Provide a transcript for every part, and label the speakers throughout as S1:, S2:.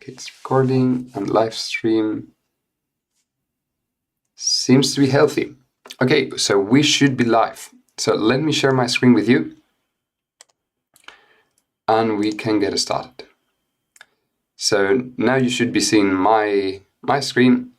S1: It's recording and live stream seems to be healthy. Okay, so we should be live. So let me share my screen with you and we can get started. So now you should be seeing my screen,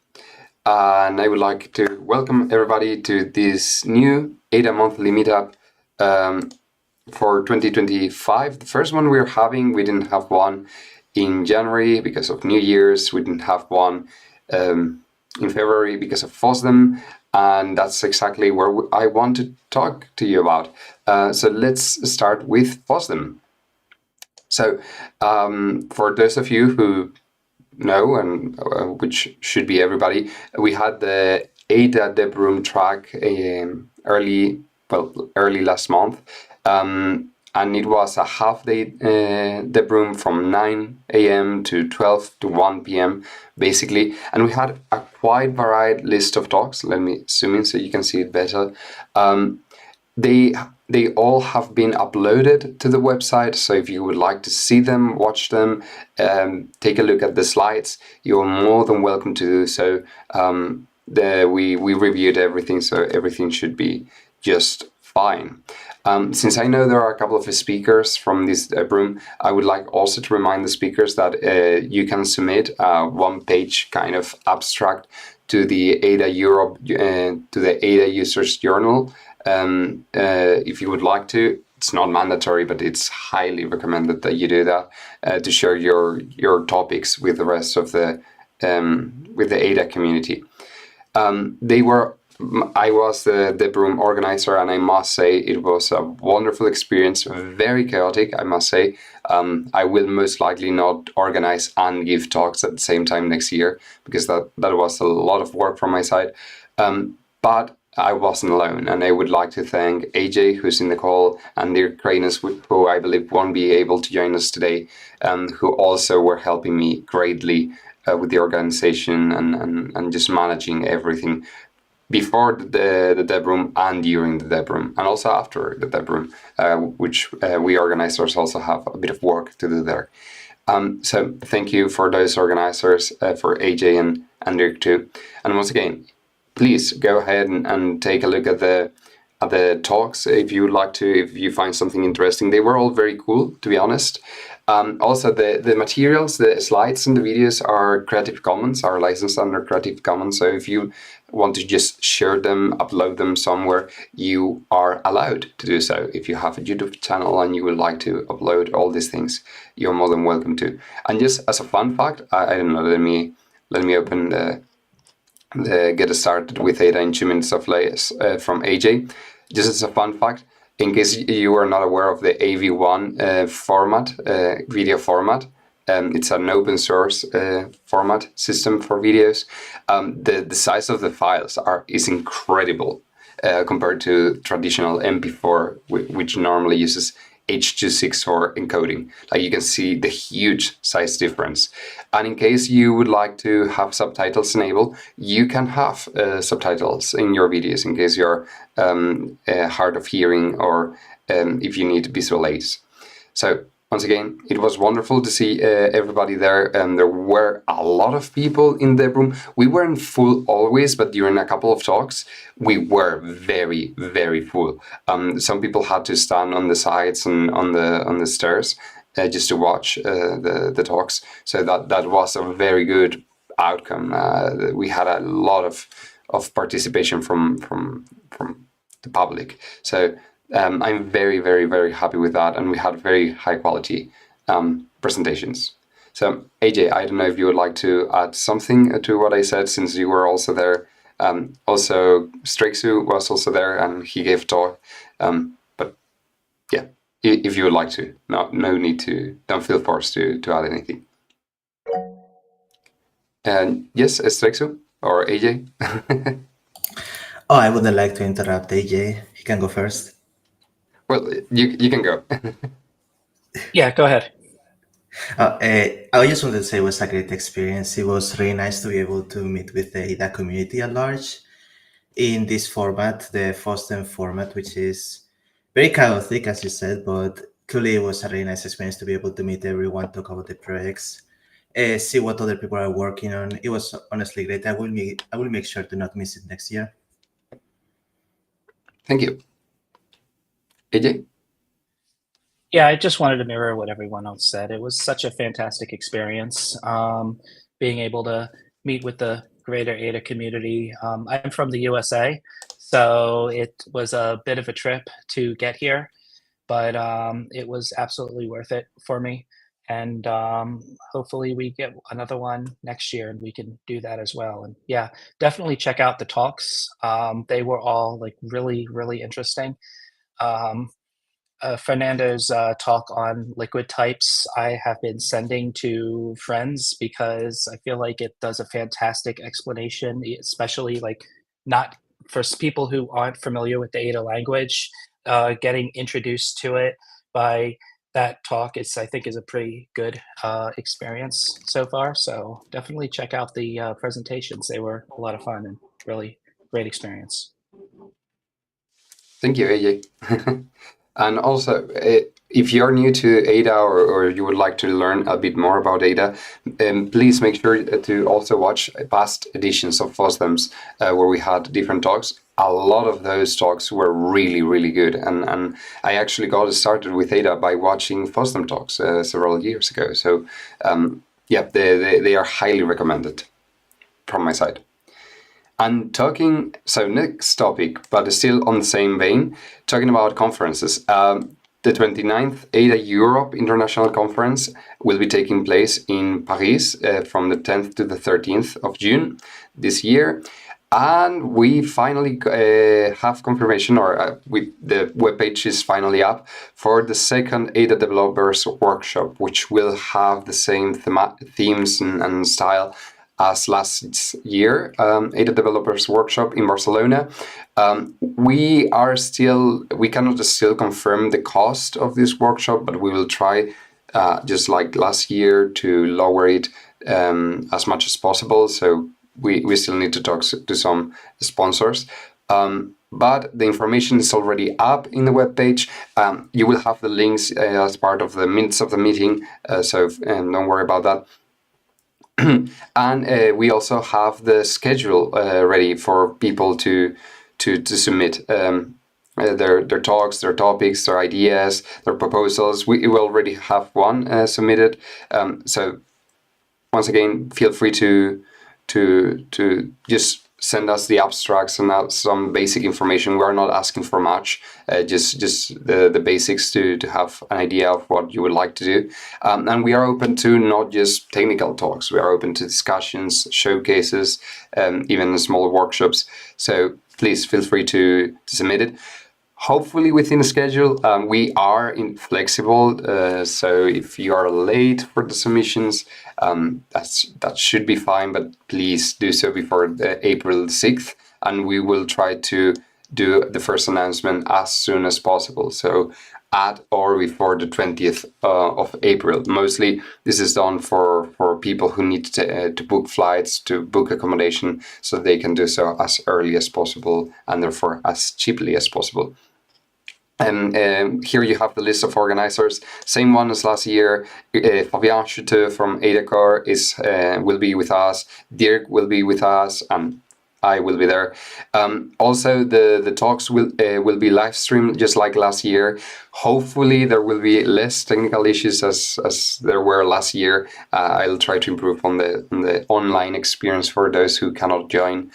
S1: and I would like to welcome everybody to this new ADA monthly meetup for 2025. The first one we're having, we didn't have one in January because of New Year's. We didn't have one in February because of FOSDEM, and that's exactly where I want to talk to you about. So let's start with FOSDEM. So for those of you who know, and which should be everybody, we had the ADA Dev Room track early last month, and it was a half-day Dev Room from 9 a.m. to 12 to 1 p.m. basically, and we had a quite varied list of talks. Let me zoom in so you can see it better. They all have been uploaded to the website, so if you would like to see them, watch them, take a look at the slides, you're more than welcome to do so. We reviewed everything, so everything should be just fine. Since I know there are a couple of speakers from this room, I would like also to remind the speakers that you can submit a one-page kind of abstract to the ADA Europe, to the ADA Users Journal. If you would like to. It's not mandatory, but it's highly recommended that you do that to share your topics with the rest of the ADA community. I was the room organizer, and I must say it was a wonderful experience, very chaotic, I must say. I will most likely not organize and give talks at the same time next year, because that was a lot of work from my side. But I wasn't alone, and I would like to thank AJ, who's in the call, and Dirk Kranus, who I believe won't be able to join us today, who also were helping me greatly with the organization and just managing everything before the Dev Room and during the Dev Room, and also after the Dev Room, which we organizers also have a bit of work to do there. So thank you for those organizers, for AJ and Dirk too. And once again, please go ahead and take a look at the talks if you would like to, if you find something interesting. They were all very cool, to be honest. Also, the materials, the slides and the videos are Creative Commons, are licensed under Creative Commons. So if you want to just share them, upload them somewhere, you are allowed to do so. If you have a YouTube channel and you would like to upload all these things, you're more than welcome to. And just as a fun fact, I don't know, let me open the get started with ADA in 2 minutes of layers from AJ. Just as a fun fact, in case you are not aware of the AV1 format, video format, it's an open source format system for videos. The size of the files is incredible compared to traditional MP4, which normally uses H.264 encoding. Like, you can see the huge size difference. And in case you would like to have subtitles enabled, you can have subtitles in your videos in case you're hard of hearing or if you need visual aids. So once again, it was wonderful to see everybody there, and there were a lot of people in the room. We weren't full always, but during a couple of talks, we were very, very full. Some people had to stand on the sides and on the stairs just to watch the talks. So that was a very good outcome. We had a lot of participation from the public. So I'm very, very, very happy with that, and we had very high quality presentations. So AJ, I don't know if you would like to add something to what I said, since you were also there. Also, Strexu was also there, and he gave talk. But yeah, if you would like to, no need to. Don't feel forced to add anything. And yes, Strexu or AJ.
S2: Oh, I wouldn't like to interrupt AJ. He can go first.
S1: Well, you can go.
S3: Yeah, go ahead.
S2: I just wanted to say it was a great experience. It was really nice to be able to meet with the ADA community at large in this format, the FOSDEM format, which is very chaotic, as you said, but clearly it was a really nice experience to be able to meet everyone, talk about the projects, see what other people are working on. It was honestly great. I will make sure to not miss it next year.
S1: Thank you. AJ?
S3: Yeah, I just wanted to mirror what everyone else said. It was such a fantastic experience, being able to meet with the greater Ada community. I'm from the USA, so it was a bit of a trip to get here, but it was absolutely worth it for me. And hopefully we get another one next year and we can do that as well. And yeah, definitely check out the talks. They were all like really, really interesting. Um, Fernando's talk on liquid types I have been sending to friends because I feel like it does a fantastic explanation, especially like not for people who aren't familiar with the Ada language, getting introduced to it by that talk is I think is a pretty good experience so far. So definitely check out the presentations. They were a lot of fun and really great experience.
S1: Thank you, AJ. And also, if you're new to Ada or you would like to learn a bit more about Ada, please make sure to also watch past editions of FOSDEMs where we had different talks. A lot of those talks were really, really good. And I actually got started with Ada by watching FOSDEM talks several years ago. So, yeah, they are highly recommended from my side. And talking, so next topic, but still on the same vein, talking about conferences. The 29th Ada Europe International Conference will be taking place in Paris from the 10th to the 13th of June this year. And we finally have confirmation, or the webpage is finally up for the second Ada Developers Workshop, which will have the same themes and style as last year, Ada Developers Workshop in Barcelona. We cannot still confirm the cost of this workshop, but we will try, just like last year, to lower it as much as possible. So we still need to talk to some sponsors. But the information is already up in the webpage. You will have the links as part of the minutes of the meeting, so don't worry about that. And we also have the schedule ready for people to submit their talks, their topics, their ideas, their proposals. We already have one submitted. So once again, feel free to just send us the abstracts and some basic information. We're not asking for much, just the basics to have an idea of what you would like to do. And we are open to not just technical talks. We are open to discussions, showcases, even small workshops. So please feel free to submit it. Hopefully within the schedule. We are flexible, so if you are late for the submissions, that should be fine, but please do so before April 6th, and we will try to do the first announcement as soon as possible, so at or before the 20th of April. Mostly this is done for people who need to book flights, to book accommodation, so they can do so as early as possible and therefore as cheaply as possible. And here you have the list of organizers, same one as last year. Fabian Schütte from AdaCore will be with us, Dirk will be with us, and I will be there. Also, the talks will be live streamed just like last year. Hopefully there will be less technical issues as there were last year. I'll try to improve on the online experience for those who cannot join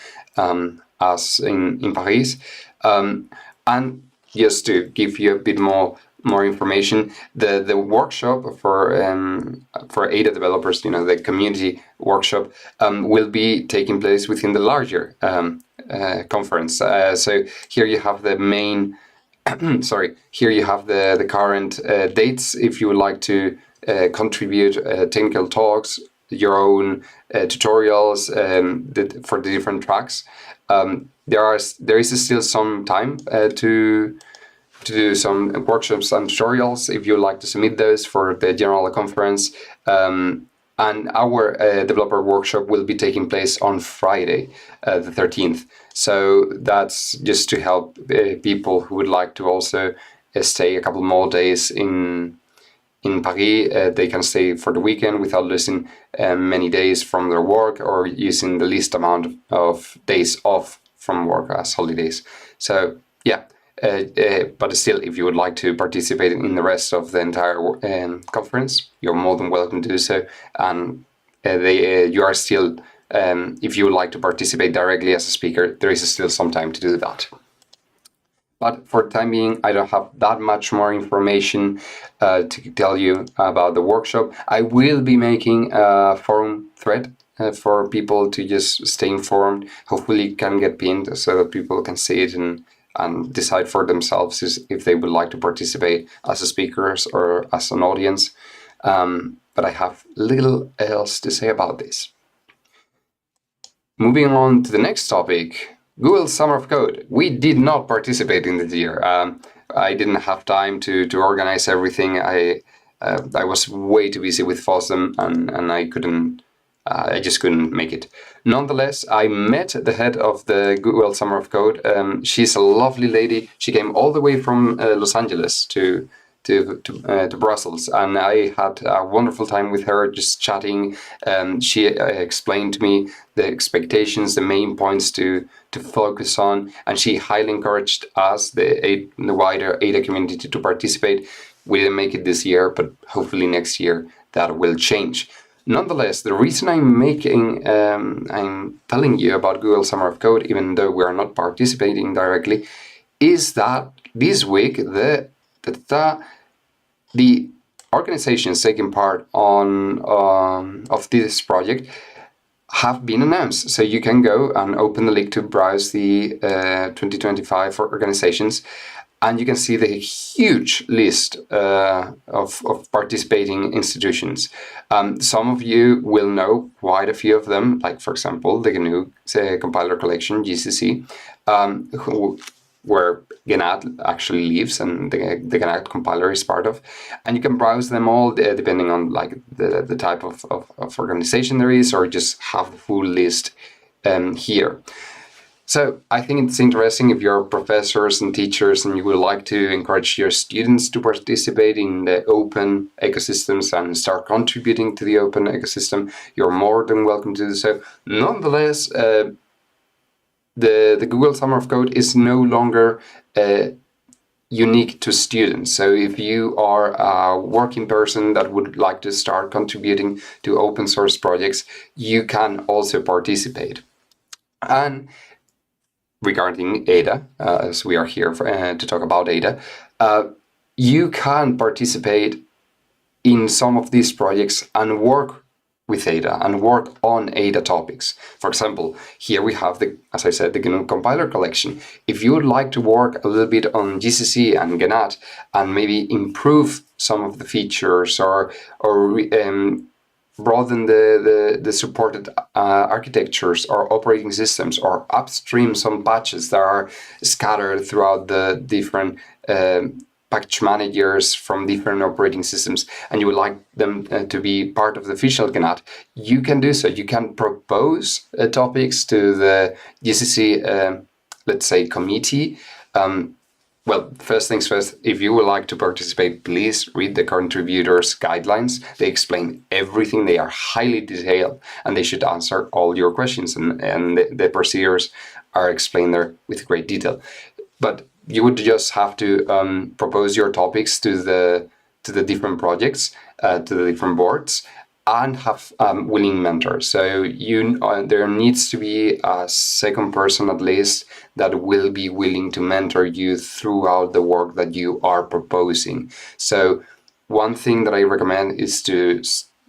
S1: us in Paris. And just to give you a bit more information, the workshop for Ada developers, the community workshop, will be taking place within the larger conference. So here you have the main. Sorry, here you have the current dates. If you would like to contribute technical talks, your own tutorials for the different tracks. There is still some time to do some workshops and tutorials if you'd like to submit those for the general conference. And our developer workshop will be taking place on Friday, the 13th. So that's just to help people who would like to also stay a couple more days in in Paris, they can stay for the weekend without losing many days from their work or using the least amount of days off from work as holidays. So yeah, but still, if you would like to participate in the rest of the entire conference, you're more than welcome to do so. And you are still, if you would like to participate directly as a speaker, there is still some time to do that. But for the time being, I don't have that much more information to tell you about the workshop. I will be making a forum thread for people to just stay informed. Hopefully it can get pinned so that people can see it and decide for themselves if they would like to participate as a speakers or as an audience. But I have little else to say about this. Moving on to the next topic, Google Summer of Code. We did not participate in this year. I didn't have time to organize everything. I was way too busy with FOSDEM and I just couldn't make it. Nonetheless, I met the head of the Google Summer of Code. She's a lovely lady. She came all the way from Los Angeles to Brussels, and I had a wonderful time with her, just chatting. She explained to me the expectations, the main points to focus on, and she highly encouraged us, the wider Ada community, to participate. We didn't make it this year, but hopefully next year that will change. Nonetheless, the reason I'm telling you about Google Summer of Code, even though we are not participating directly, is that this week the organizations taking part of this project have been announced. So you can go and open the link to browse the 2025 organizations, and you can see the huge list of participating institutions. Some of you will know quite a few of them, like, for example, the GNU Compiler Collection, GCC, where GNAT actually lives and the GNAT compiler is part of. And you can browse them all depending on like the type of organization there is, or just have the full list here. So I think it's interesting if you're professors and teachers and you would like to encourage your students to participate in the open ecosystems and start contributing to the open ecosystem, you're more than welcome to do so. Nonetheless, the Google Summer of Code is no longer unique to students. So if you are a working person that would like to start contributing to open source projects, you can also participate. And regarding Ada, as we are here to talk about Ada, you can participate in some of these projects and work with Ada and work on Ada topics. For example, here we have as I said, the GNU Compiler Collection. If you would like to work a little bit on GCC and GNAT and maybe improve some of the features or broaden the supported architectures or operating systems, or upstream some patches that are scattered throughout the different package managers from different operating systems, and you would like them to be part of the official GNAT, you can do so. You can propose topics to the GCC, let's say, committee. Well, first things first, if you would like to participate, please read the contributors' guidelines. They explain everything. They are highly detailed, and they should answer all your questions, and the procedures are explained there with great detail. But you would just have to propose your topics to the different projects, to the different boards, and have willing mentors. So there needs to be a second person at least that will be willing to mentor you throughout the work that you are proposing. So one thing that I recommend is to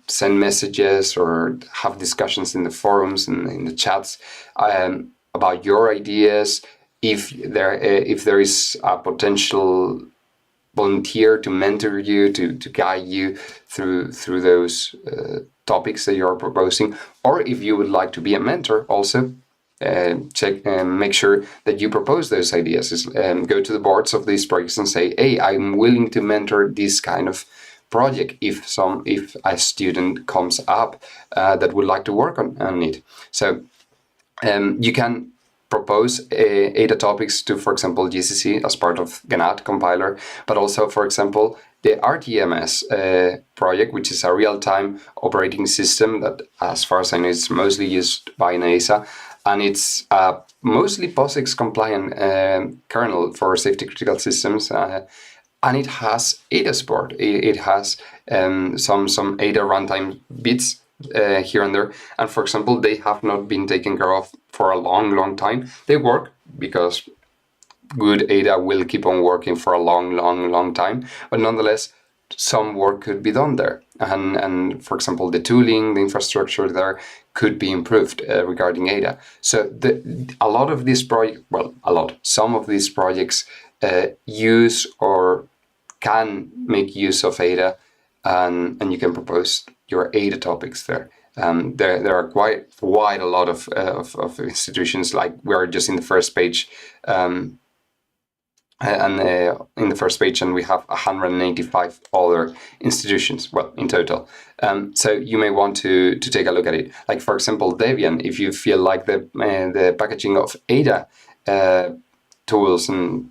S1: send messages or have discussions in the forums and in the chats about your ideas. If there is a potential volunteer to mentor you, to guide you through those topics that you are proposing, or if you would like to be a mentor, also check and make sure that you propose those ideas. Go to the boards of these projects and say, "Hey, I'm willing to mentor this kind of project if a student comes up that would like to work on it." So you can propose Ada topics to, for example, GCC as part of GNAT compiler, but also, for example, the RTMS project, which is a real-time operating system that, as far as I know, is mostly used by NASA, and it's mostly POSIX compliant kernel for safety critical systems, and it has Ada support. It has some Ada runtime bits here and there, and for example, they have not been taken care of for a long time. They work because good Ada will keep on working for a long time, but nonetheless, some work could be done there, and for example, the tooling, the infrastructure there could be improved regarding Ada. So a lot of these some of these projects use or can make use of Ada, and you can propose your Ada topics there. There are quite a lot of institutions. Like we are just in the first page, and in the first page, and we have 185 other institutions, well, in total. So you may want to take a look at it. Like, for example, Debian, if you feel like the packaging of Ada tools and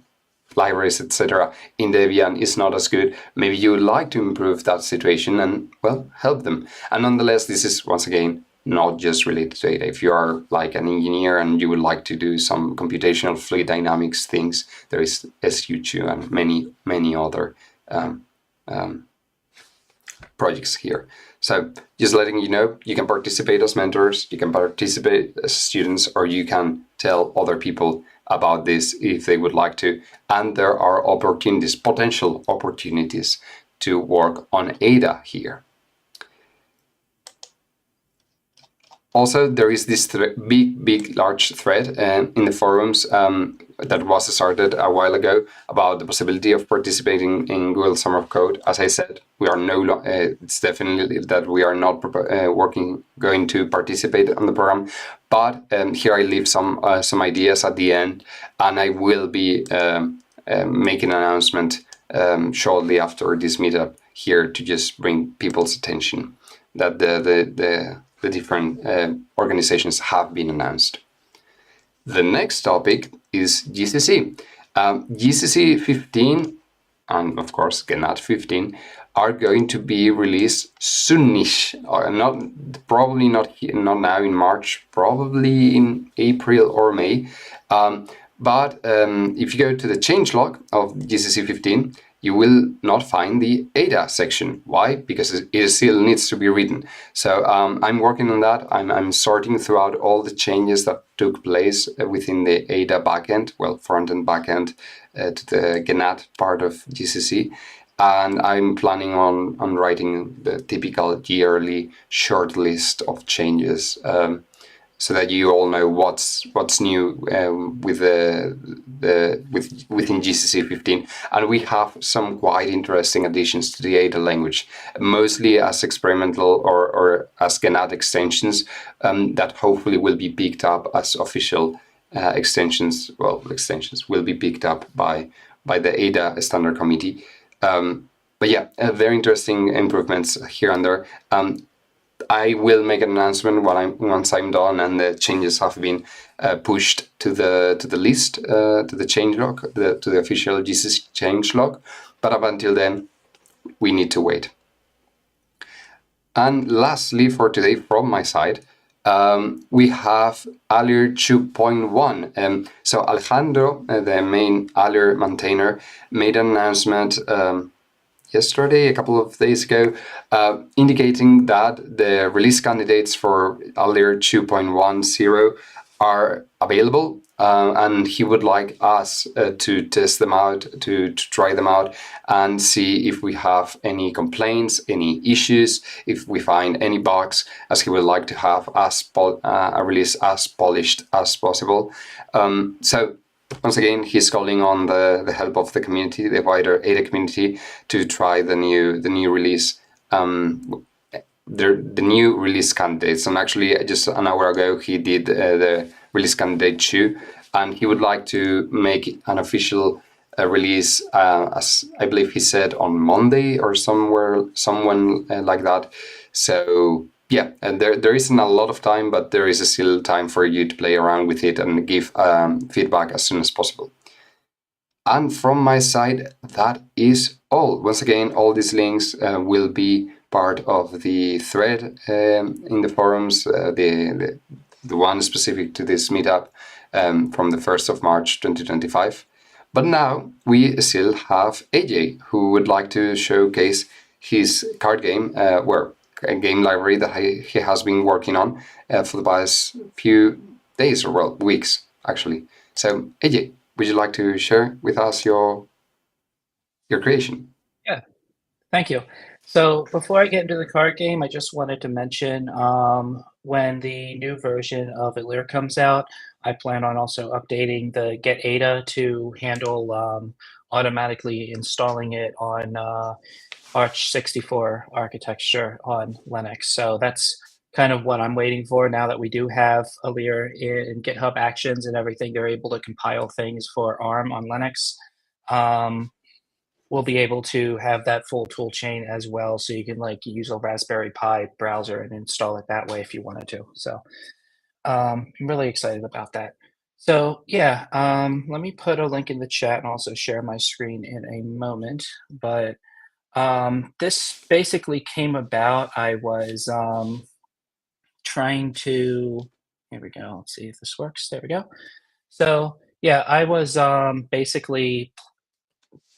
S1: libraries, etc., in Debian is not as good, maybe you would like to improve that situation and, well, help them. And nonetheless, this is, once again, not just related to Ada. If you are like an engineer and you would like to do some computational fluid dynamics things, there is SU2 and many other projects here. So just letting you know, you can participate as mentors, you can participate as students, or you can tell other people about this if they would like to. And there are opportunities, potential opportunities to work on Ada here. Also, there is this large thread in the forums that was started a while ago about the possibility of participating in Google Summer of Code. As I said, we are it's definitely that we are not going to participate on the program. But here I leave some ideas at the end, and I will be making an announcement shortly after this meetup here to just bring people's attention that the different organizations have been announced. The next topic is GCC. GCC 15 and of course GNAT 15 are going to be released soonish, or probably not now in March, probably in April or May. But if you go to the changelog of GCC 15, you will not find the Ada section. Why? Because it still needs to be written. So I'm working on that. I'm sorting throughout all the changes that took place within the Ada backend, well, front-end backend to the GNAT part of GCC. And I'm planning on writing the typical yearly short list of changes, so that you all know what's new within GCC 15. And we have some quite interesting additions to the Ada language, mostly as experimental or as GNAT extensions that hopefully will be picked up as official extensions. Well, extensions will be picked up by the Ada Standard Committee. But yeah, very interesting improvements here and there. I will make an announcement once I'm done and the changes have been pushed to the list, to the changelog, to the official GCC changelog. But up until then, we need to wait. And lastly, for today, from my side, we have Alert 2.1. So Alejandro, the main Alert maintainer, made an announcement yesterday, a couple of days ago, indicating that the release candidates for Alert 2.10 are available, and he would like us to test them out, to try them out, and see if we have any complaints, any issues, if we find any bugs, as he would like to have a release as polished as possible. So once again, he's calling on the help of the community, the wider Ada community, to try the new release, the new release candidates. And actually, just an hour ago, he did the release candidate 2, and he would like to make an official release, as I believe he said, on Monday or someone like that. So yeah, and there isn't a lot of time, but there is still time for you to play around with it and give feedback as soon as possible. And from my side, that is all. Once again, all these links will be part of the thread in the forums, the one specific to this meetup from the 1st of March 2025. But now we still have AJ, who would like to showcase his card game, a game library that he has been working on for the past few days, or well, weeks, actually. So, AJ, would you like to share with us your creation?
S3: Yeah, thank you. So before I get into the card game, I just wanted to mention when the new version of Illyr comes out, I plan on also updating the Get Ada to handle automatically installing it on Arch 64 architecture on Linux. So that's kind of what I'm waiting for now that we do have Illyr in GitHub Actions and everything. They're able to compile things for ARM on Linux. We'll be able to have that full tool chain as well, so you can like use a Raspberry Pi browser and install it that way if you wanted to. So I'm really excited about that. So yeah, let me put a link in the chat and also share my screen in a moment. But this basically came about. I was trying to. Here we go. Let's see if this works. There we go. So yeah, I was basically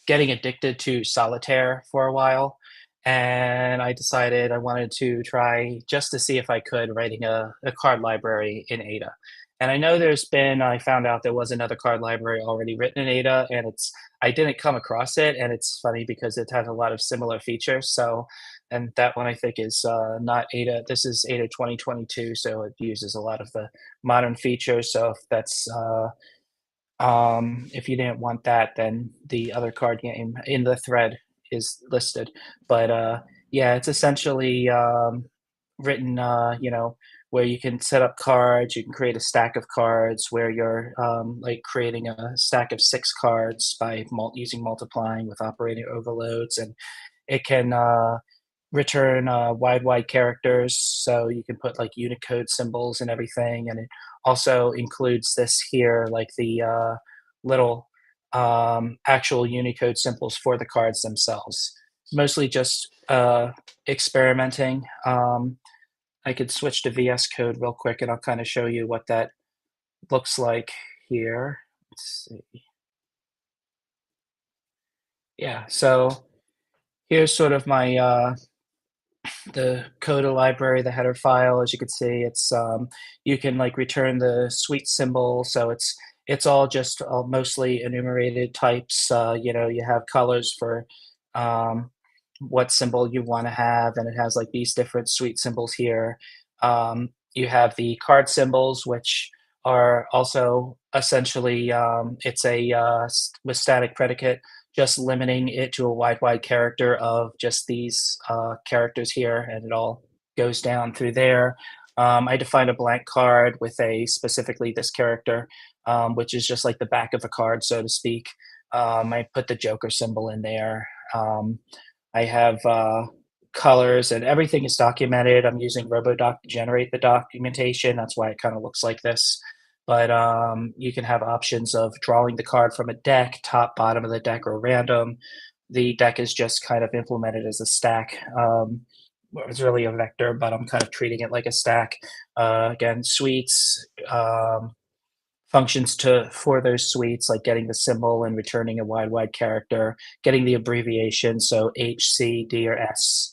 S3: getting addicted to solitaire for a while, and I decided I wanted to try just to see if I could writing a card library in Ada. And I know I found out there was another card library already written in Ada, and I didn't come across it, and it's funny because it has a lot of similar features. So, and that one I think is not Ada. This is Ada 2022, so it uses a lot of the modern features. So if that's if you didn't want that, then the other card game in the thread is listed. But yeah, it's essentially written, where you can set up cards, you can create a stack of cards where you're like creating a stack of 6 cards by using multiplying with operator overloads, and it can return wide characters, so you can put like Unicode symbols and everything, and it also includes this here, like the little actual Unicode symbols for the cards themselves. Mostly just experimenting. I could switch to VS Code real quick, and I'll kind of show you what that looks like here. Let's see. Yeah, so here's sort of my the Coda library, the header file. As you can see, it's you can like return the suite symbol, so it's all just mostly enumerated types. You have colors for what symbol you want to have, and it has like these different suite symbols here. You have the card symbols, which are also essentially it's a with static predicate, just limiting it to a wide character of just these characters here, and it all goes down through there. I defined a blank card with specifically this character, which is just like the back of a card, so to speak. I put the Joker symbol in there. I have colors, and everything is documented. I'm using RoboDoc to generate the documentation. That's why it kind of looks like this. But you can have options of drawing the card from a deck, top, bottom of the deck, or random. The deck is just kind of implemented as a stack. It's really a vector, but I'm kind of treating it like a stack. Again, suites, functions for those suites, like getting the symbol and returning a wide character, getting the abbreviation, so H, C, D, or S.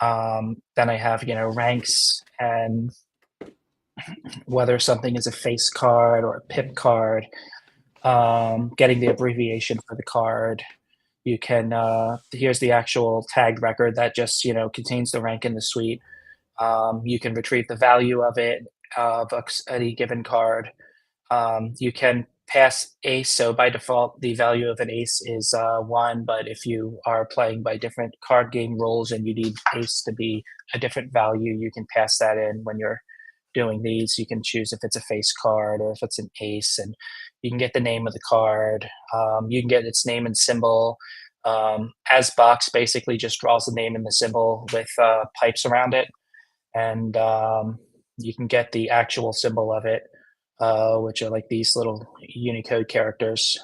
S3: Then I have, ranks and whether something is a face card or a pip card, getting the abbreviation for the card. You can, here's the actual tagged record that just, contains the rank in the suite. You can retrieve the value of it, of any given card. You can pass ace, so by default, the value of an ace is 1, but if you are playing by different card game rules and you need ace to be a different value, you can pass that in when you're doing these. You can choose if it's a face card or if it's an ace, and you can get the name of the card. You can get its name and symbol. As box basically just draws the name and the symbol with pipes around it. and you can get the actual symbol of it, which are like these little Unicode characters.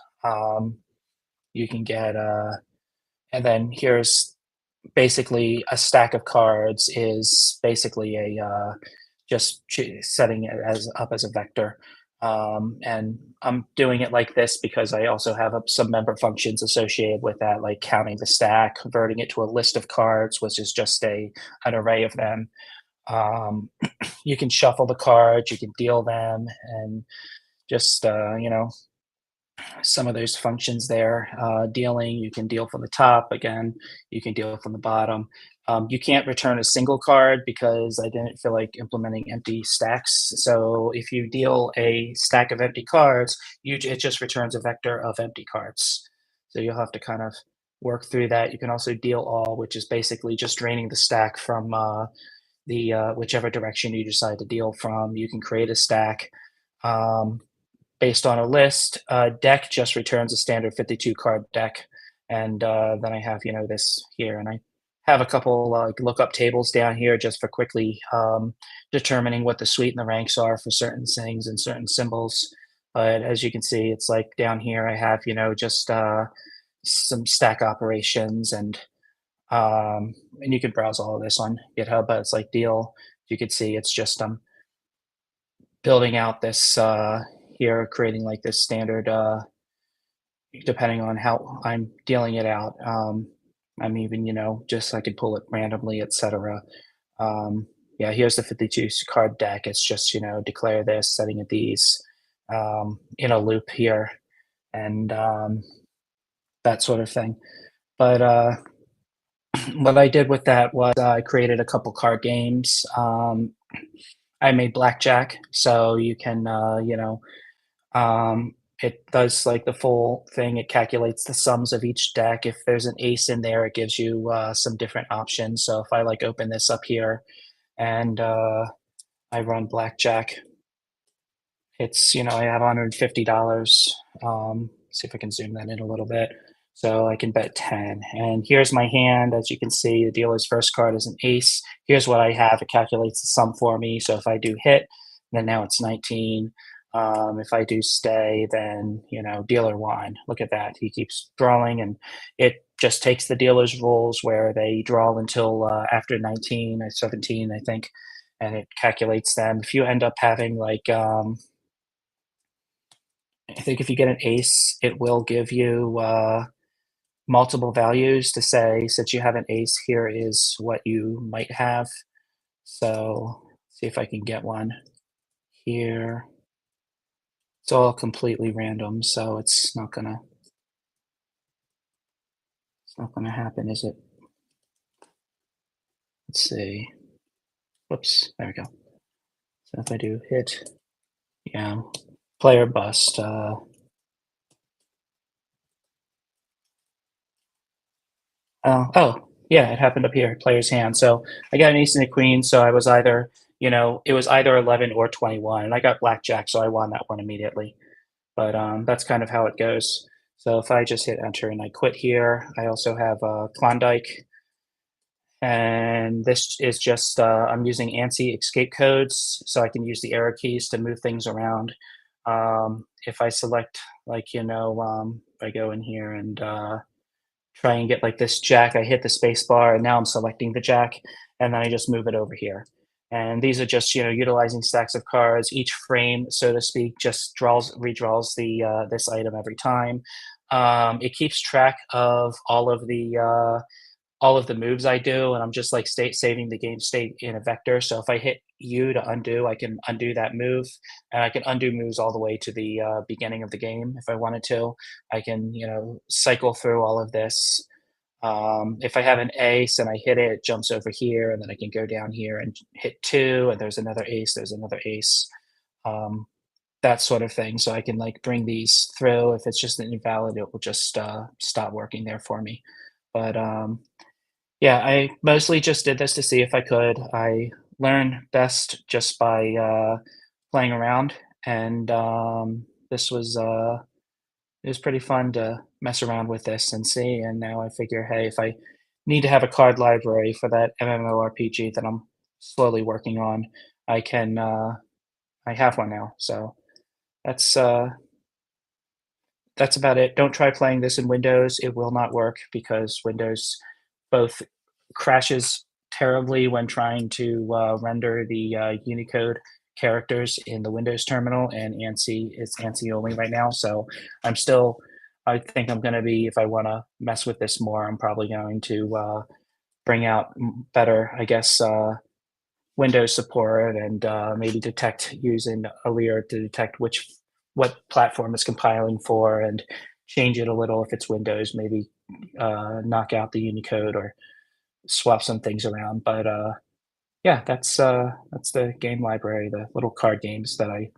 S3: You can get, and then here's basically a stack of cards is basically a just setting it as up as a vector. And I'm doing it like this because I also have some member functions associated with that, like counting the stack, converting it to a list of cards, which is just an array of them. Um, you can shuffle the cards, you can deal them, and just some of those functions there. Dealing, you can deal from the top again, you can deal from the bottom. You can't return a single card because I didn't feel like implementing empty stacks. So if you deal a stack of empty cards, it just returns a vector of empty cards. So you'll have to kind of work through that. You can also deal all, which is basically just draining the stack from the whichever direction you decide to deal from. You can create a stack. Um, Based on a list. Deck just returns a standard 52 card deck, and then I have this here, and I have a couple like lookup tables down here just for quickly determining what the suite and the ranks are for certain things and certain symbols. But as you can see, it's like down here I have just some stack operations, and you can browse all of this on GitHub. But it's like deal. You can see it's just building out this here, creating like this standard, depending on how I'm dealing it out. I'm even, just I can pull it randomly, etc. Yeah, here's the 52 card deck. It's just, declare this, setting it these in a loop here, and that sort of thing. But what I did with that was I created a couple card games. I made blackjack, so you can, it does like the full thing. It calculates the sums of each deck. If there's an ace in there, it gives you some different options. So if I like open this up here and I run blackjack, it's, I have $150. See if I can zoom that in a little bit. So I can bet 10. And here's my hand. As you can see, the dealer's first card is an ace. Here's what I have. It calculates the sum for me. So if I do hit, then now it's 19. If I do stay, then, dealer won. Look at that. He keeps drawing, and it just takes the dealer's rules where they draw until after 19 or 17, I think, and it calculates them. If you end up having like, I think if you get an ace, it will give you multiple values to say, since you have an ace, here is what you might have. So see if I can get one here. It's all completely random, so it's not gonna happen, is it? Let's see. Whoops, there we go. So if I do hit, yeah, player bust. Oh, yeah, it happened up here, player's hand. So I got an ace and a queen, so I was either, it was either 11 or 21, and I got blackjack, so I won that one immediately. But that's kind of how it goes. So if I just hit enter and I quit here, I also have Klondike. And this is just, I'm using ANSI escape codes, so I can use the arrow keys to move things around. If I select, like, if I go in here and try and get like this jack, I hit the space bar, and now I'm selecting the jack, and then I just move it over here. And these are just, utilizing stacks of cards. Each frame, so to speak, just redraws the this item every time. It keeps track of all of the moves I do, and I'm just like saving the game state in a vector. So if I hit U to undo, I can undo that move, and I can undo moves all the way to the beginning of the game if I wanted to. I can, cycle through all of this. If I have an ace and I hit it, it jumps over here, and then I can go down here and hit 2, and there's another ace, um, that sort of thing. So I can like bring these through. If it's just an invalid, it will just stop working there for me. But yeah, I mostly just did this to see if I could. I learn best just by playing around, and this was it was pretty fun to mess around with this and see. And now I figure, hey, if I need to have a card library for that MMORPG that I'm slowly working on. I can I have one now, so that's that's about it. Don't try playing this in Windows. It will not work because Windows both crashes terribly when trying to render the Unicode characters in the Windows terminal, and ANSI is ANSI only right now. So I'm still, I think I'm going to be, if I want to mess with this more, I'm probably going to bring out better, I guess, Windows support and maybe detect using Allure to detect what platform it's compiling for and change it a little if it's Windows, maybe knock out the Unicode or swap some things around. But yeah, that's the game library, the little card games that I've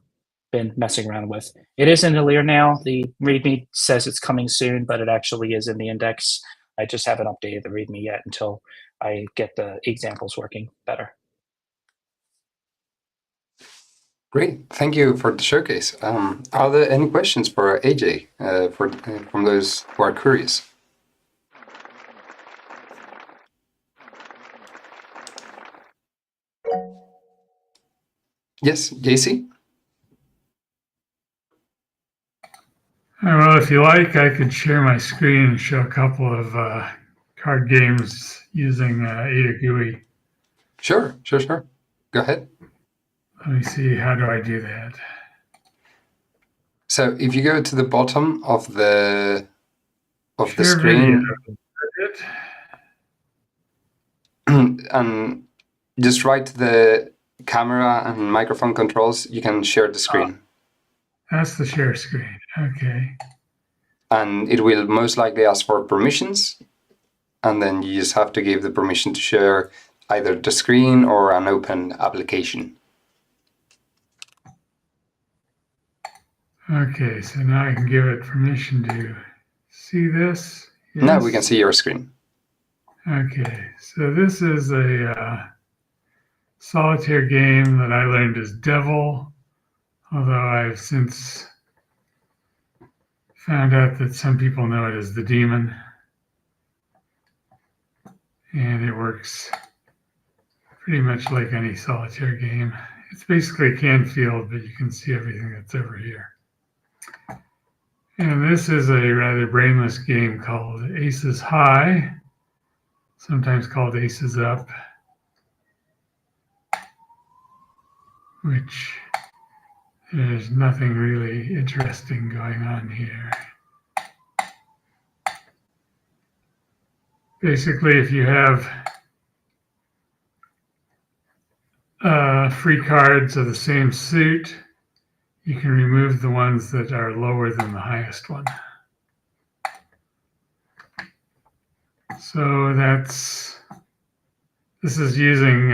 S3: been messing around with. It is in Allure now. The README says it's coming soon, but it actually is in the index. I just haven't updated the README yet until I get the examples working better.
S1: Great, thank you for the showcase. Are there any questions for AJ from those who are curious? Yes, JC?
S4: Well, if you like, I could share my screen and show a couple of card games using Ada GUI.
S1: Sure. Go ahead.
S4: Let me see, how do I do that?
S1: So if you go to the bottom of the
S4: Share
S1: screen and just right to the camera and microphone controls, you can share the screen.
S4: That's the share screen. Okay.
S1: And it will most likely ask for permissions, and then you just have to give the permission to share either the screen or an open application.
S4: Okay, so now I can give it permission to see this. Yes.
S1: Now we can see your screen.
S4: Okay, so this is a solitaire game that I learned as Devil, although I've since found out that some people know it as the Demon. And it works pretty much like any solitaire game. It's basically a Canfield, but you can see everything that's over here. And this is a rather brainless game called Aces High, sometimes called Aces Up, which there's nothing really interesting going on here. Basically, if you have free cards of the same suit, you can remove the ones that are lower than the highest one. So this is using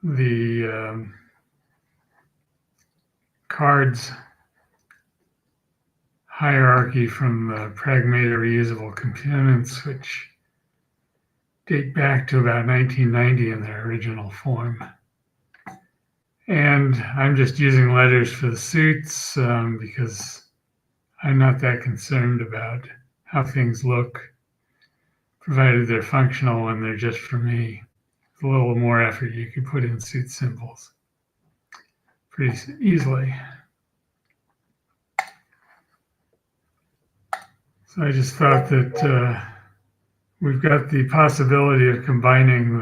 S4: the cards hierarchy from the Pragmata reusable components, which date back to about 1990 in their original form. And I'm just using letters for the suits because I'm not that concerned about how things look, provided they're functional when they're just for me. With a little more effort, you can put in suit symbols pretty easily. So I just thought that we've got the possibility of combining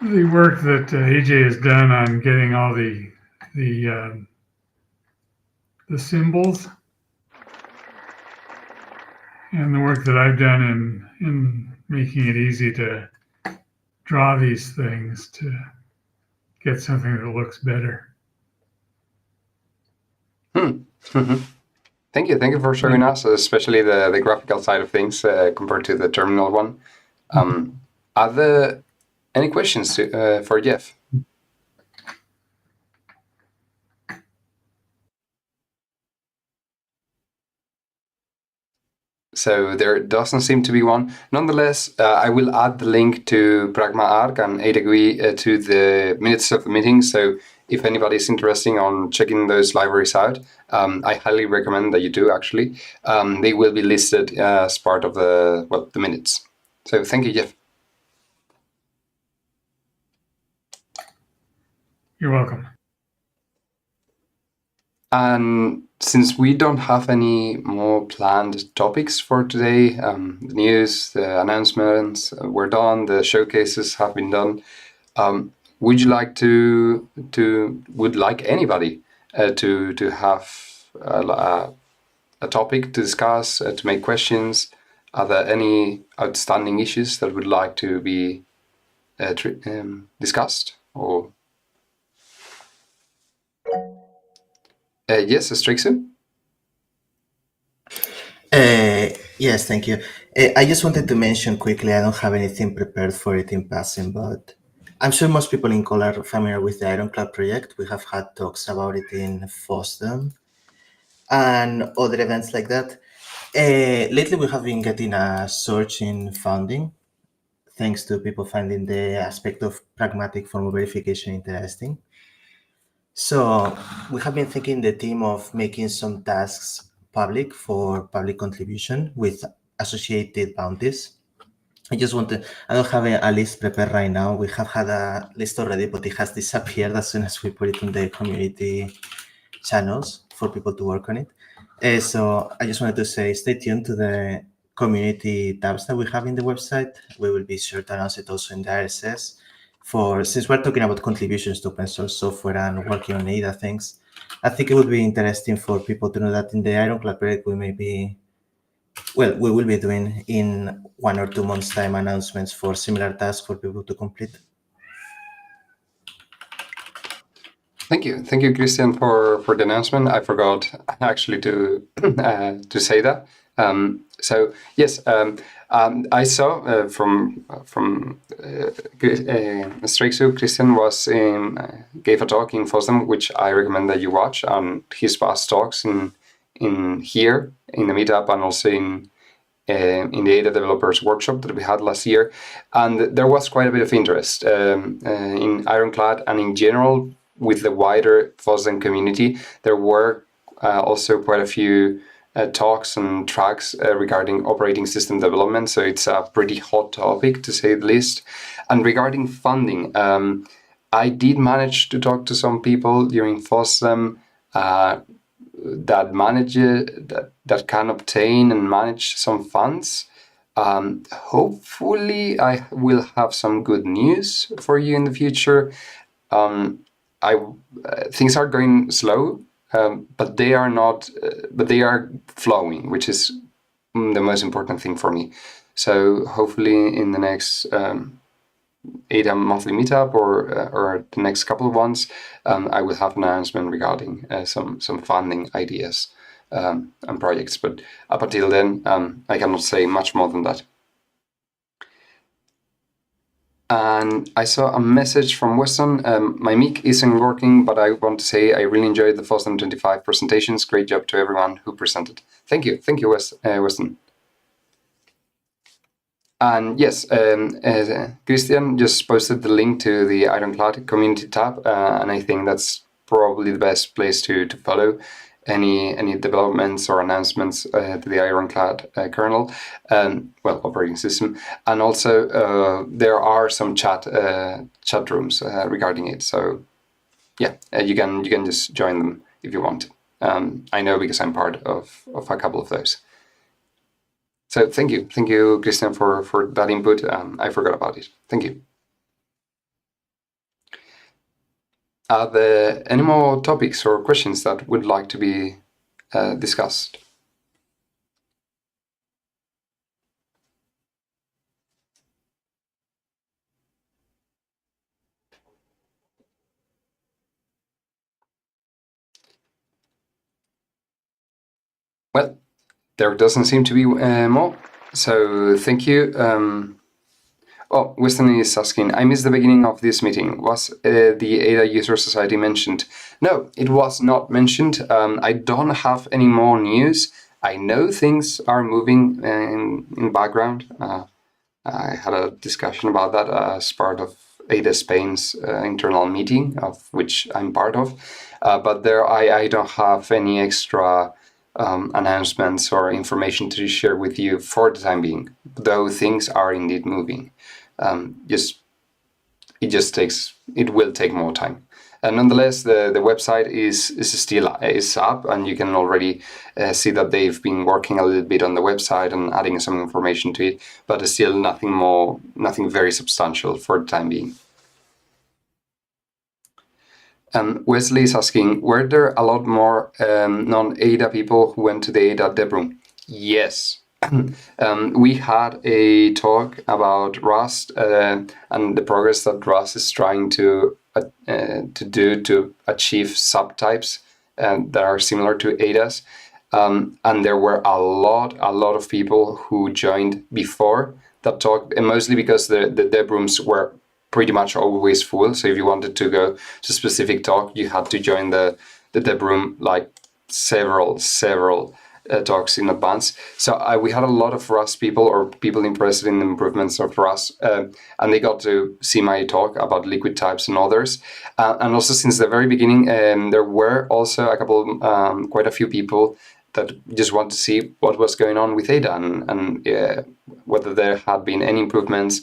S4: the work that AJ has done on getting all the symbols, and the work that I've done in making it easy to draw these things to get something that looks better.
S1: Thank you for showing us, especially the graphical side of things compared to the terminal one. Are there any questions for Jeff? So there doesn't seem to be one. Nonetheless, I will add the link to PragmaArc and AdaGUI to the minutes of the meeting. So if anybody is interested on checking those libraries out, I highly recommend that you do, actually. They will be listed as part of the minutes. So thank you, Jeff.
S4: You're welcome.
S1: And since we don't have any more planned topics for today, the news, the announcements were done, the showcases have been done. Would you like would like anybody to have a topic to discuss, to make questions? Are there any outstanding issues that would like to be discussed? Or yes, Strixu?
S2: Yes, thank you. I just wanted to mention quickly, I don't have anything prepared for it in passing, but I'm sure most people in Cole are familiar with the Ironclad project. We have had talks about it in FOSDEM and other events like that. Lately, we have been getting a surge in funding, thanks to people finding the aspect of pragmatic formal verification interesting. So we have been thinking the team of making some tasks public for public contribution with associated bounties. I don't have a list prepared right now. We have had a list already, but it has disappeared as soon as we put it in the community channels for people to work on it. So I just wanted to say, stay tuned to the community tabs that we have in the website. We will be sure to announce it also in the RSS. Since we're talking about contributions to open source software and working on ADA things, I think it would be interesting for people to know that in the Ironclad project, we will be doing in 1 or 2 months' time announcements for similar tasks for people to complete.
S1: Thank you, Christian, for the announcement. I forgot actually to say that. So yes, I saw from Strixu, Christian gave a talk in FOSDEM, which I recommend that you watch. His past talks in here in the meetup and also in the ADA Developers Workshop that we had last year, and there was quite a bit of interest in Ironclad and in general with the wider FOSDEM community. There were also quite a few talks and tracks regarding operating system development, so it's a pretty hot topic to say the least. And regarding funding, I did manage to talk to some people during FOSDEM that can obtain and manage some funds. Hopefully I will have some good news for you in the future. Things are going slow, but they are flowing, which is the most important thing for me. So hopefully in the next ADA monthly meetup or the next couple of ones, I will have an announcement regarding some funding ideas and projects. But up until then, I cannot say much more than that. And I saw a message from Weston. My mic isn't working, but I want to say I really enjoyed the FOSDEM 25 presentations. Great job to everyone who presented. Thank you, Weston. And yes, Christian just posted the link to the Ironclad community tab, and I think that's probably the best place to follow any developments or announcements to the Ironclad kernel, operating system. And also there are some chat rooms regarding it. So yeah, you can just join them if you want. I know because I'm part of a couple of those. So thank you, Christian, for that input. I forgot about it. Thank you. Are there any more topics or questions that would like to be discussed? Well, there doesn't seem to be more. So thank you. Weston is asking, I missed the beginning of this meeting. Was the ADA User Society mentioned? No, it was not mentioned. I don't have any more news. I know things are moving in background. I had a discussion about that as part of ADA Spain's internal meeting, of which I'm part of. But there, I don't have any extra announcements or information to share with you for the time being, though things are indeed moving. Just it will take more time. And nonetheless, the website is still up, and you can already see that they've been working a little bit on the website and adding some information to it, but it's still nothing very substantial for the time being. And Wesley is asking, were there a lot more non-ADA people who went to the ADA dev room? Yes. We had a talk about Rust and the progress that Rust is trying to do to achieve subtypes that are similar to ADAs. And there were a lot of people who joined before that talk, and mostly because the dev rooms were pretty much always full. So if you wanted to go to a specific talk, you had to join the dev room like several talks in advance. So we had a lot of Rust people, or people interested in the improvements of Rust, and they got to see my talk about liquid types and others. And also, since the very beginning, there were also quite a few people that just want to see what was going on with ADA and whether there had been any improvements.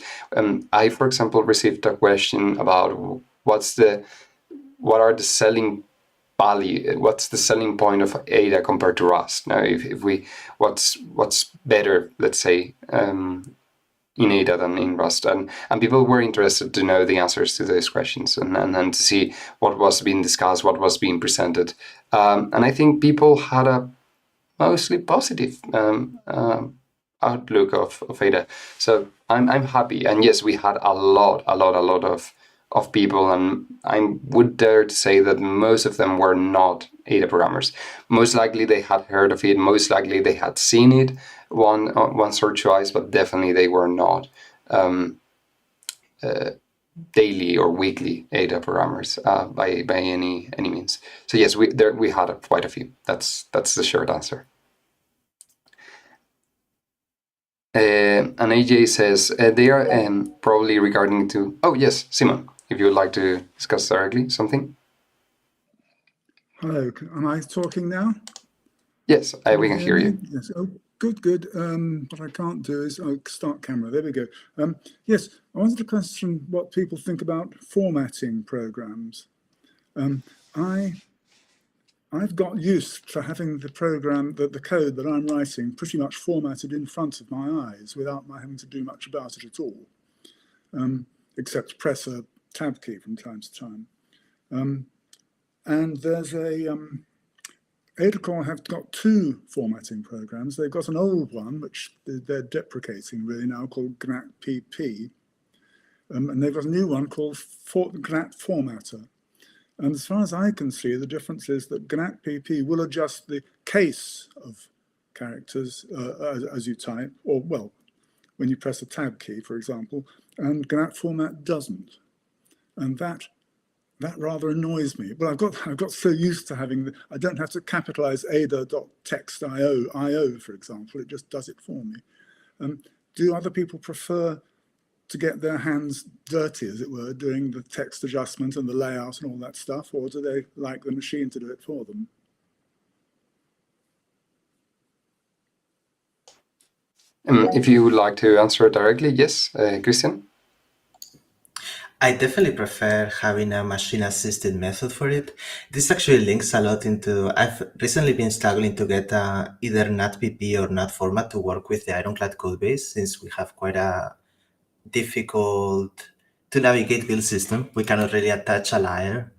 S1: I, for example, received a question about what are the selling value, what's the selling point of ADA compared to Rust? Now, what's better, let's say, in ADA than in Rust, and people were interested to know the answers to those questions and to see what was being discussed, what was being presented, and I think people had a mostly positive outlook of ADA. So I'm happy, and yes, we had a lot of people, and I would dare to say that most of them were not ADA programmers. Most likely they had heard of it, most likely they had seen it once or twice, but definitely they were not daily or weekly ADA programmers by any means. So yes, we had quite a few. That's the short answer. And AJ says they are probably regarding to. Oh yes, Simon, if you would like to discuss directly something.
S5: Hello, am I talking now?
S1: Yes, we can hear you.
S5: Yes. Oh, good. What I can't do is start camera. There we go. Yes, I wanted to question what people think about formatting programs. I've got used to having the program, the code that I'm writing pretty much formatted in front of my eyes without my having to do much about it at all, except press a tab key from time to time. And there's AdaCore have got two formatting programs. They've got an old one, which they're deprecating really now, called GNAT PP. And they've got a new one called GNAT Formatter. And as far as I can see, the difference is that GNAT PP will adjust the case of characters as you type, or well, when you press a tab key, for example, and GNAT Format doesn't. And that rather annoys me. But I've got so used to having I don't have to capitalize ada.text.io, for example. It just does it for me. Do other people prefer to get their hands dirty, as it were, doing the text adjustment and the layout and all that stuff, or do they like the machine to do it for them?
S1: If you would like to answer directly, yes, Christian?
S2: I definitely prefer having a machine-assisted method for it. This actually links a lot into, I've recently been struggling to get either NatPP or NAT format to work with the Ironclad codebase, since we have quite a difficult to navigate build system. We cannot really attach a layer.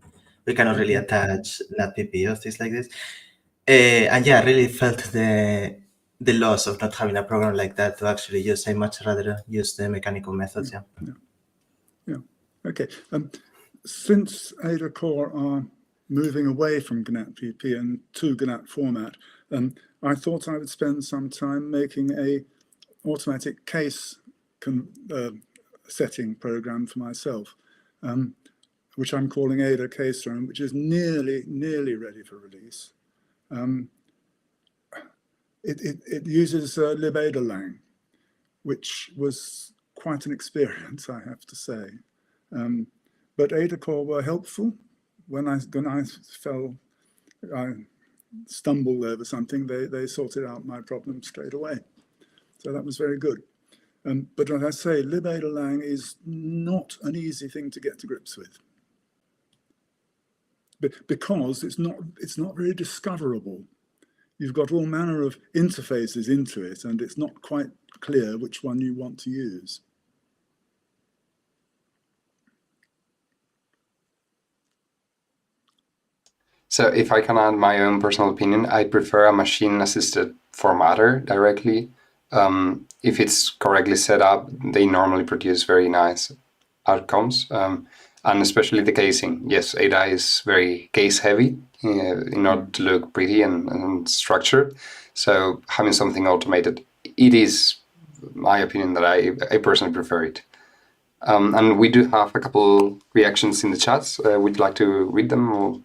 S2: We cannot really attach NatPP or things like this. And yeah, I really felt the loss of not having a program like that to actually use. I much rather use the mechanical methods. Yeah.
S5: Okay. Since AdaCore are moving away from GNAT PP and to GNAT format, I thought I would spend some time making a automatic case setting program for myself, which I'm calling Ada Case Run, which is nearly ready for release. It uses libadalang, which was quite an experience, I have to say. But AdaCore were helpful. When I stumbled over something, they sorted out my problem straight away. So that was very good. But as I say, libAdalang is not an easy thing to get to grips with, because it's not very discoverable. You've got all manner of interfaces into it, and it's not quite clear which one you want to use.
S1: So if I can add my own personal opinion, I prefer a machine-assisted formatter directly. If it's correctly set up, they normally produce very nice outcomes, and especially the casing. Yes, Ada is very case-heavy in order to look pretty and structured. So having something automated, it is my opinion that I personally prefer it. And we do have a couple reactions in the chats. Would you like to read them? Or?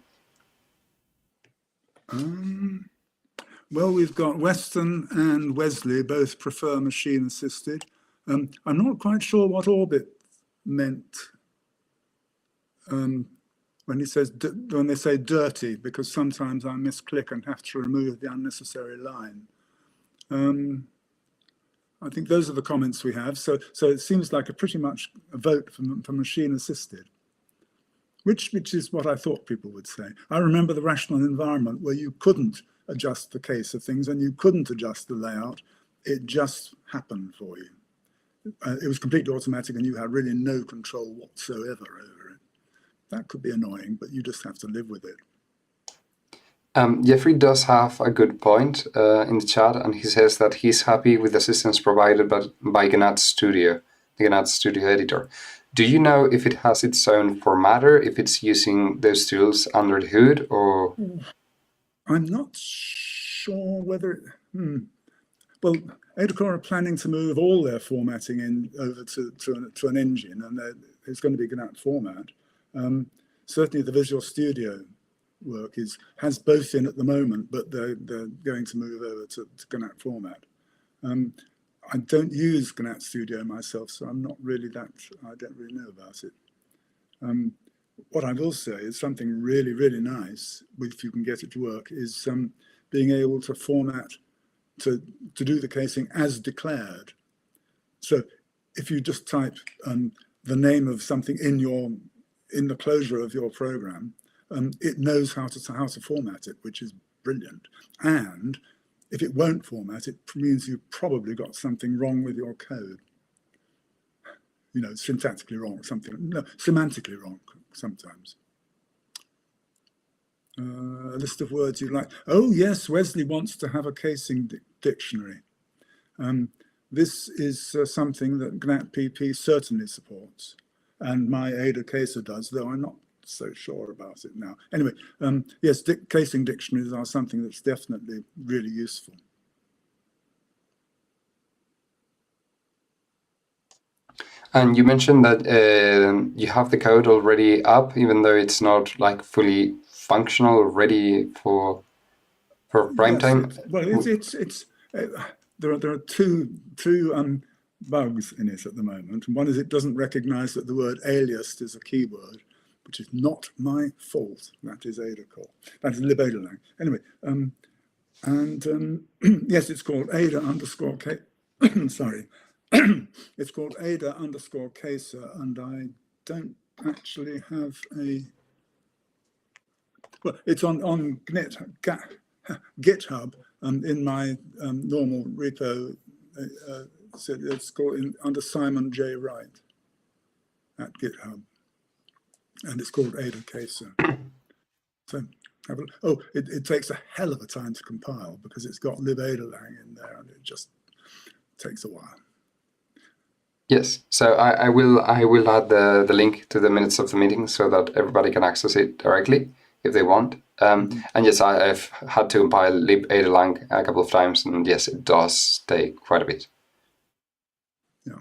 S5: Well, we've got Weston and Wesley both prefer machine assisted. I'm not quite sure what Orbit meant when he says when they say dirty, because sometimes I misclick and have to remove the unnecessary line. I think those are the comments we have. So it seems like a pretty much a vote for machine assisted, which is what I thought people would say. I remember the rational environment where you couldn't adjust the case of things and you couldn't adjust the layout. It just happened for you. It was completely automatic and you had really no control whatsoever over it. That could be annoying, but you just have to live with it.
S1: Jeffrey does have a good point in the chat, and he says that he's happy with the assistance provided by Gnat Studio, the Gnat Studio editor. Do you know if it has its own formatter, if it's using those tools under the hood, or?
S5: I'm not sure whether. Well, Adacore are planning to move all their formatting over to an engine, and it's going to be Gnat format. Certainly, the Visual Studio work has both in at the moment, but they're going to move over to Gnat format. I don't use Gnat Studio myself, so I'm not really I don't really know about it. What I will say is something really, really nice, if you can get it to work, is being able to format to do the casing as declared. So if you just type the name of something in the closure of your program, it knows how to format it, which is brilliant. And if it won't format, it means you've probably got something wrong with your code. You know, syntactically wrong, semantically wrong sometimes. A list of words you like. Oh yes, Wesley wants to have a casing dictionary. This is something that Gnat PP certainly supports, and my Ada Caser does, though I'm not so sure about it now. Anyway, yes, casing dictionaries are something that's definitely really useful.
S1: And you mentioned that you have the code already up, even though it's not like fully functional, ready for prime time.
S5: Well, there are two bugs in it at the moment. And one is it doesn't recognize that the word aliased is a keyword, which is not my fault. That is Adacore. That is libAdalang. Anyway, yes, it's called Ada underscore K. Sorry. It's called Ada underscore Caser, and I don't actually have a. Well, it's on GitHub in my normal repo. So it's called under Simon J. Wright at GitHub, and it's called Ada Caser. So, it takes a hell of a time to compile because it's got libAdalang in there, and it just takes a while.
S1: Yes, so I will add the link to the minutes of the meeting so that everybody can access it directly if they want. And yes, I've had to compile libAdalang a couple of times, and yes, it does take quite a bit.
S5: Yeah,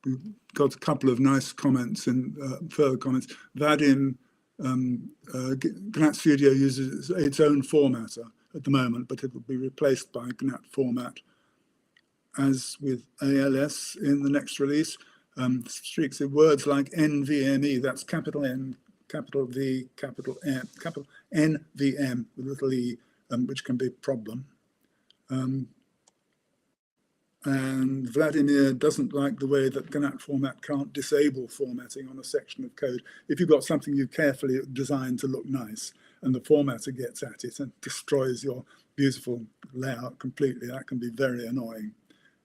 S5: we've got a couple of nice comments and further comments. Vadim, Gnat Studio uses its own formatter at the moment, but it will be replaced by Gnat format as with ALS in the next release. Streaks of words like NVMe, that's capital N, capital V, capital M, capital NVM with little e, which can be a problem. And Vladimir doesn't like the way that GNAT format can't disable formatting on a section of code. If you've got something you carefully designed to look nice and the formatter gets at it and destroys your beautiful layout completely, that can be very annoying.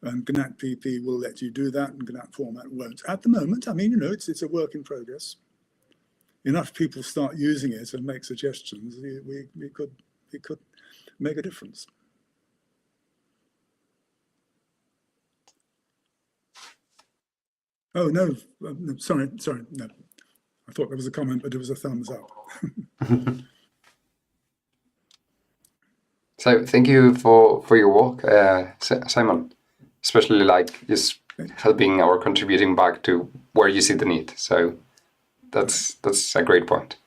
S5: And GNAT PP will let you do that, and GNAT format won't. At the moment, I mean, you know, it's a work in progress. Enough people start using it and make suggestions, we could make a difference. Oh, no, sorry, no. I thought there was a comment, but it was a thumbs up.
S1: So thank you for your work, Simon, especially like just helping or contributing back to where you see the need. So that's a great point.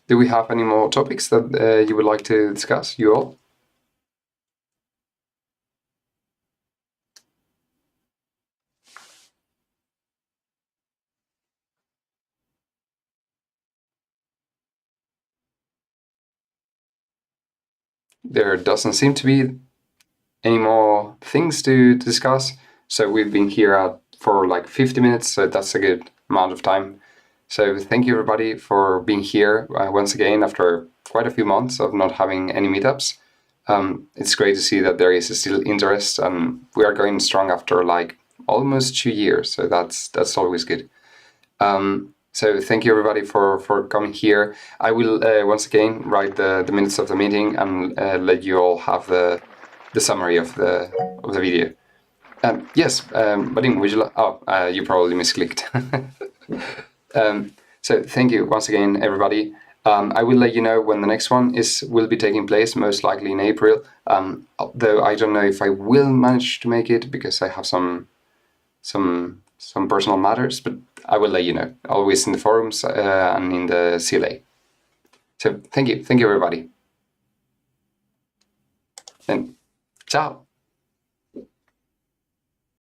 S1: Do we have any more topics that you would like to discuss, you all? There doesn't seem to be any more things to discuss. So we've been here for like 50 minutes, so that's a good amount of time. So thank you everybody for being here once again after quite a few months of not having any meetups. It's great to see that there is still interest, and we are going strong after like almost 2 years. So that's always good. So thank you everybody for coming here. I will once again write the minutes of the meeting and let you all have the summary of the video. Yes, Vadim, would you like? Oh, you probably misclicked. So thank you once again, everybody. I will let you know when the next one will be taking place, most likely in April. Though I don't know if I will manage to make it because I have some personal matters, but I will let you know, always in the forums and in the CLA. So thank you everybody. And ciao.